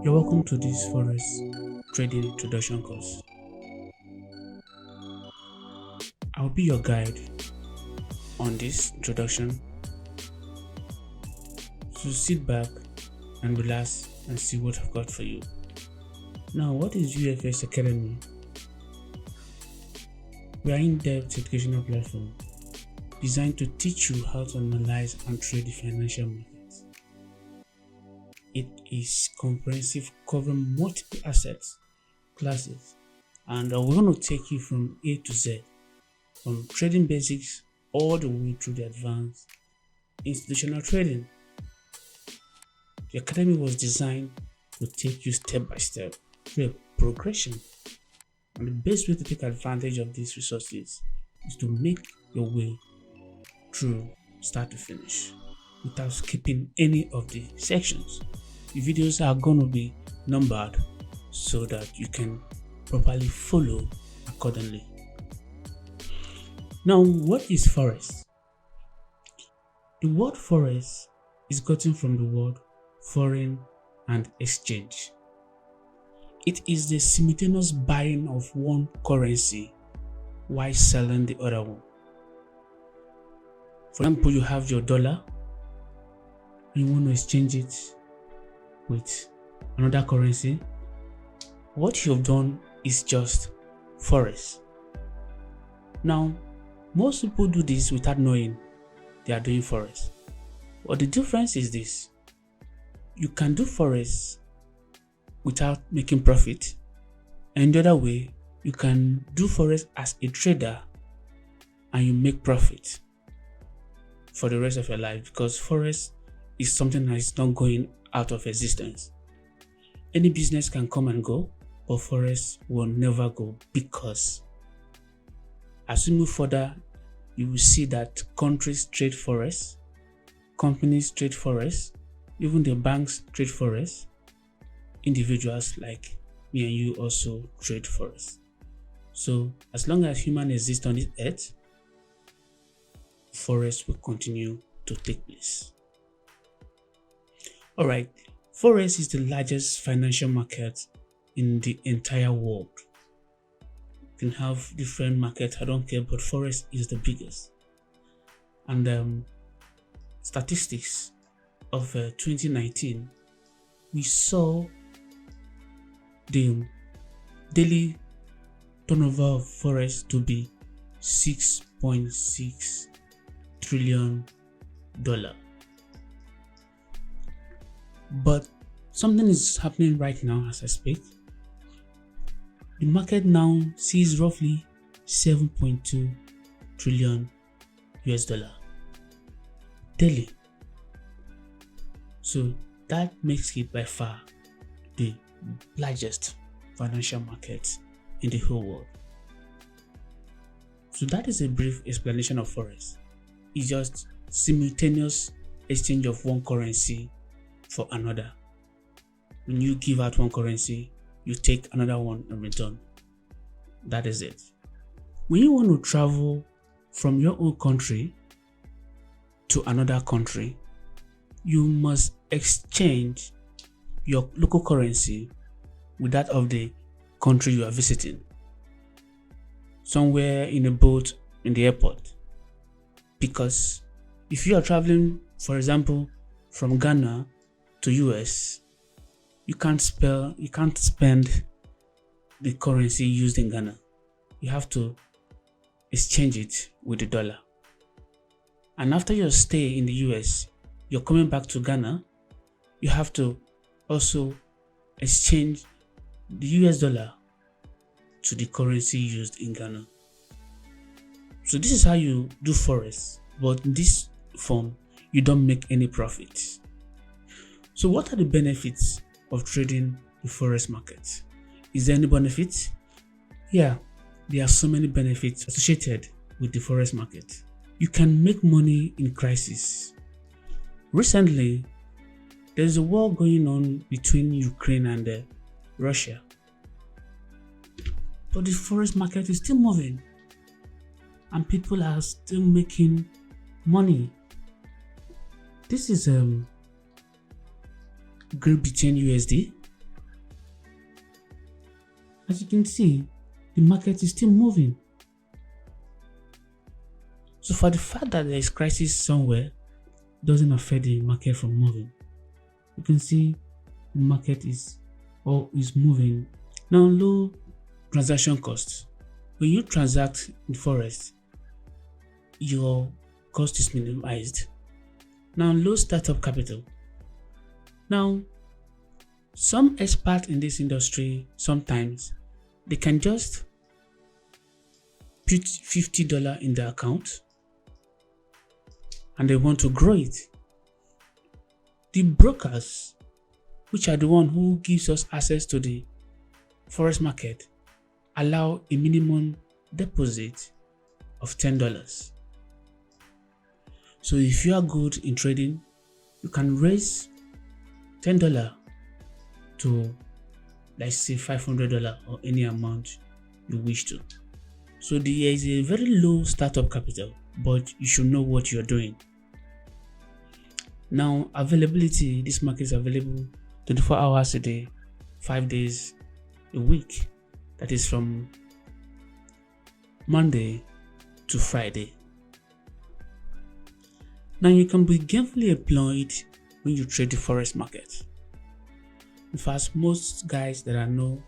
You're welcome to this Forex trading introduction course. I'll be your guide on this introduction. So sit back and relax and see what I've got for you. Now, what is UFS Academy? We are in-depth educational platform designed to teach you how to analyze and trade the financial markets. It is comprehensive, covering multiple assets classes, and we're going to take you from A to Z, from trading basics all the way through the advanced institutional trading. The academy was designed to take you step by step through a progression, and the best way to take advantage of these resources is to make your way through start to finish without skipping any of the sections. The videos are going to be numbered so that you can properly follow accordingly. Now, what is Forex? The word Forex is gotten from the word foreign and exchange. It is the simultaneous buying of one currency while selling the other one. For example, you have your dollar and you want to exchange it with another currency. What you've done is just Forex. Now, most people do this without knowing they are doing Forex. But the difference is this: you can do Forex without making profit, and the other way, you can do Forex as a trader and you make profit for the rest of your life, because Forex is something that is not going out of existence. Any business can come and go, but Forex will never go, because as we move further, you will see that countries trade Forex, companies trade Forex, even the banks trade Forex, individuals like me and you also trade Forex. So as long as humans exist on this earth, Forex will continue to take place. Alright, Forex is the largest financial market in the entire world. You can have different markets, I don't care, but Forex is the biggest. And statistics of 2019, we saw the daily turnover of Forex to be $6.6 trillion. But something is happening right now as I speak. The market now sees roughly 7.2 trillion US dollar daily. So that makes it by far the largest financial market in the whole world. So that is a brief explanation of Forex. It's just simultaneous exchange of one currency for another. When you give out one currency, you take another one in return. That is it. When you want to travel from your own country to another country, you must exchange your local currency with that of the country you are visiting, somewhere in a boat in the airport. Because if you are traveling, for example, from Ghana to US, you can't spend the currency used in Ghana. You have to exchange it with the dollar. And after your stay in the US, you're coming back to Ghana, you have to also exchange the US dollar to the currency used in Ghana. So this is how you do Forex, but in this form, you don't make any profit. So what are the benefits of trading the Forex market? Is there any benefit? Yeah, there are so many benefits associated with the Forex market. You can make money in crisis. Recently, there's a war going on between Ukraine and Russia, but the Forex market is still moving and people are still making money. This is Great Britain USD As you can see, the market is still moving. So for the fact that there is crisis somewhere, doesn't affect the market from moving. You can see the market is moving. Now, low transaction costs. When you transact in Forex, your cost is minimized. Now, low startup capital. Now, some experts in this industry, sometimes they can just put $50 in their account and they want to grow it. The brokers, which are the one who gives us access to the Forex market, allow a minimum deposit of $10. So if you are good in trading, you can raise $10 to, let's say, $500 or any amount you wish to. So there is a very low startup capital, but you should know what you're doing. Now, availability, this market is available 24 hours a day, 5 days a week. That is from Monday to Friday. Now, you can be gainfully employed when you trade the Forex market. In fact, most guys that I know,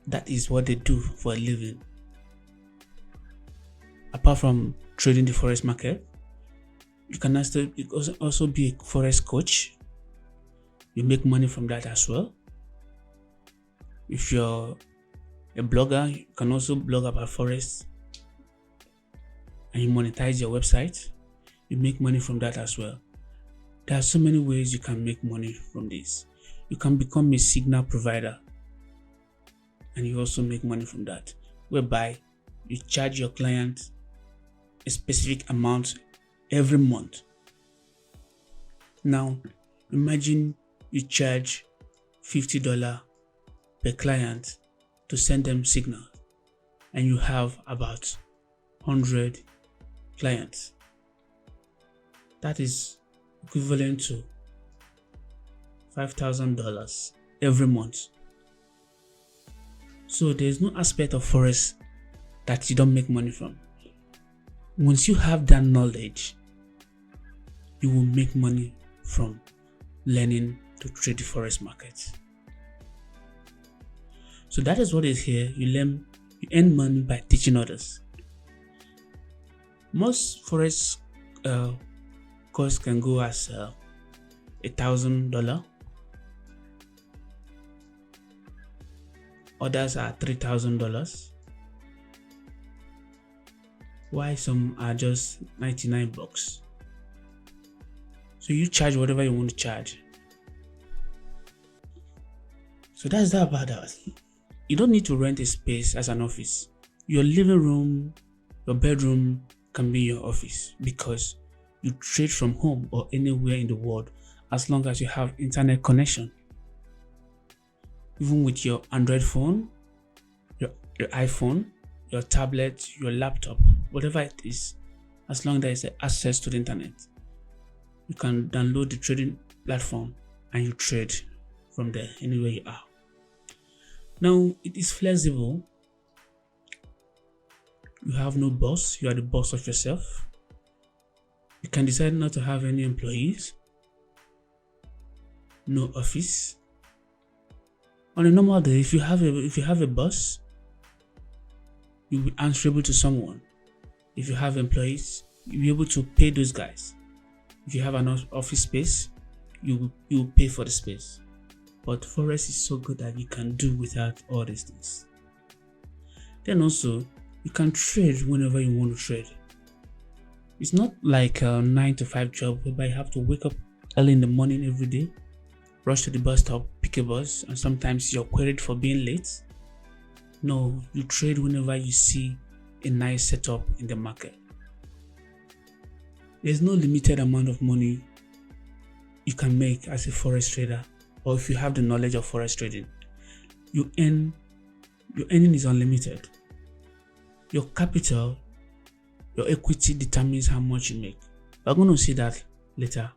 that is what they do for a living. Apart from trading the Forex market, you can also be a Forex coach. You make money from that as well. If you're a blogger, you can also blog about Forex and you monetize your website. You make money from that as well. There are so many ways you can make money from this. You can become a signal provider and you also make money from that, whereby you charge your client a specific amount every month. Now, imagine you charge $50 per client to send them signal and you have about 100 clients. That is equivalent to $5,000 every month. So there is no aspect of Forex that you don't make money from. Once you have that knowledge, you will make money from learning to trade the Forex market. So that is what is here. You earn money by teaching others. Most Forex course can go as $1,000. Others are $3,000. Why some are just $99. So you charge whatever you want to charge. So that's that about that. You don't need to rent a space as an office. Your living room, your bedroom can be your office because you trade from home or anywhere in the world as long as you have internet connection. Even with your Android phone, your iPhone, your tablet, your laptop, whatever it is, as long as there is access to the internet, you can download the trading platform and you trade from there anywhere you are. Now, it is flexible. You have no boss, you are the boss of yourself. You can decide not to have any employees, no office. On a normal day, if you have a boss, you'll be answerable to someone. If you have employees, you'll be able to pay those guys. If you have an office space, you pay for the space. But Forex is so good that you can do without all these things. Then also, you can trade whenever you want to trade. It's not like a 9 to 5 job whereby you have to wake up early in the morning every day, rush to the bus stop, pick a bus, and sometimes you're queried for being late. No, you trade whenever you see a nice setup in the market. There's no limited amount of money you can make as a Forex trader, or if you have the knowledge of Forex trading. Your earning is unlimited. Your capital, your equity determines how much you make. We're going to see that later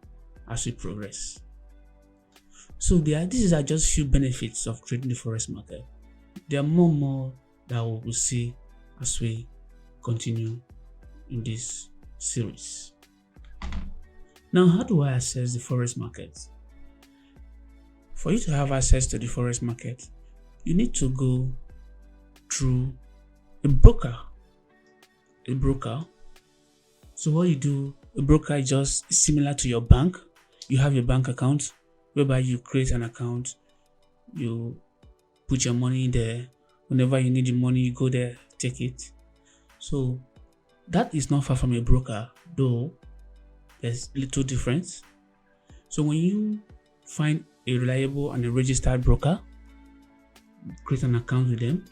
as we progress. So these are just few benefits of trading the Forex market. There are more that we will see as we continue in this series. Now, how do I access the forex market? For you to have access to the forex market, you need to go through a broker. So what you do, a broker is just similar to your bank. You have a bank account whereby you create an account, you put your money there. Whenever you need the money, you go there, take it. So that is not far from a broker, though there's little difference. So when you find a reliable and a registered broker, create an account with them,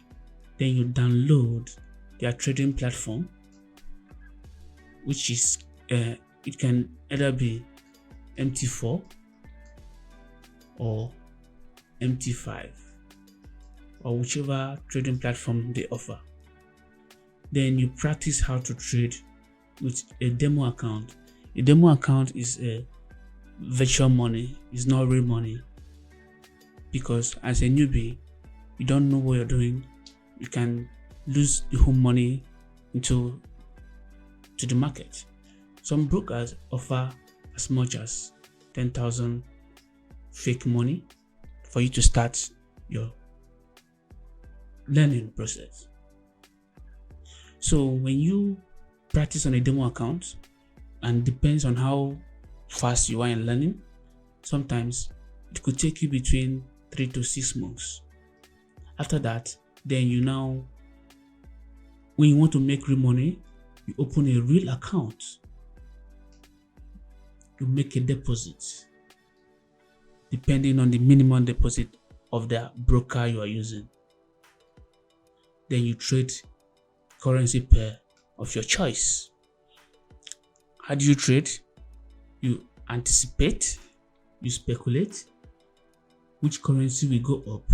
then you download their trading platform, which is it can either be MT4 or MT5 or whichever trading platform they offer. Then you practice how to trade with a demo account. A demo account is a virtual money, it's not real money, because as a newbie, you don't know what you're doing. You can lose the whole money to the market. Some brokers offer as much as 10,000 fake money for you to start your learning process. So when you practice on a demo account, and depends on how fast you are in learning, sometimes it could take you between 3 to 6 months. After that, then when you want to make real money, you open a real account. You make a deposit depending on the minimum deposit of the broker you are using. Then you trade currency pair of your choice. How do you trade? You anticipate, you speculate which currency will go up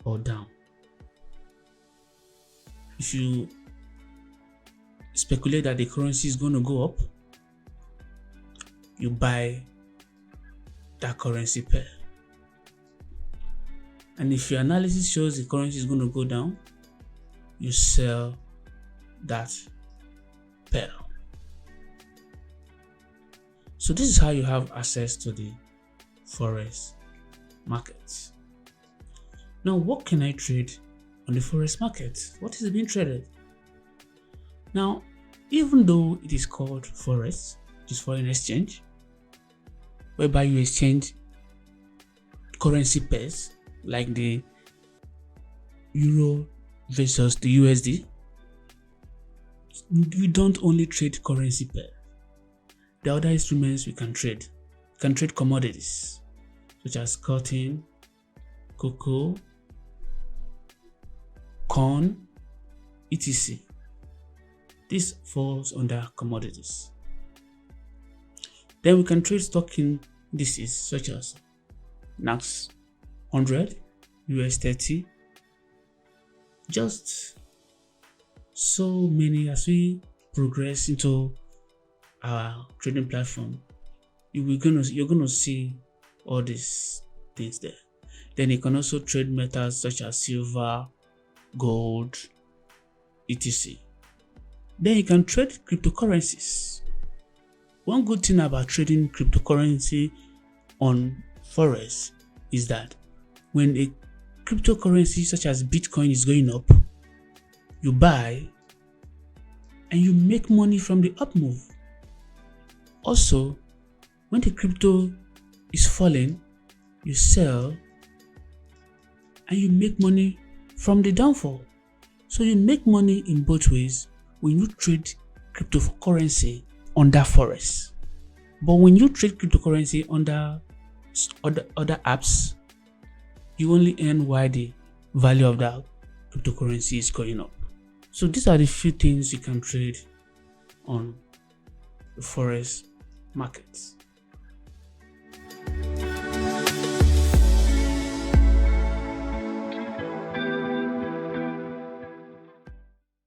or down. If you speculate that the currency is going to go up, you buy that currency pair. And if your analysis shows the currency is going to go down, you sell that pair. So this is how you have access to the forex market. Now, what can I trade on the forex market? What is being traded? Now, even though it is called forex, which is foreign exchange, whereby you exchange currency pairs like the euro versus the USD, we don't only trade currency pair. The other instruments we can trade. We can trade commodities such as cotton, cocoa, corn, etc. This falls under commodities. Then we can trade stock indices such as NAX 100, US 30, just so many. As we progress into our trading platform, you're gonna see all these things there. Then you can also trade metals such as silver, gold, etc. Then you can trade cryptocurrencies. One good thing about trading cryptocurrency on Forex is that when a cryptocurrency such as Bitcoin is going up, you buy and you make money from the up move. Also, when the crypto is falling, you sell and you make money from the downfall. So you make money in both ways when you trade cryptocurrency under Forex. But when you trade cryptocurrency under other apps, you only earn while the value of that cryptocurrency is going up. So these are the few things you can trade on the Forex markets.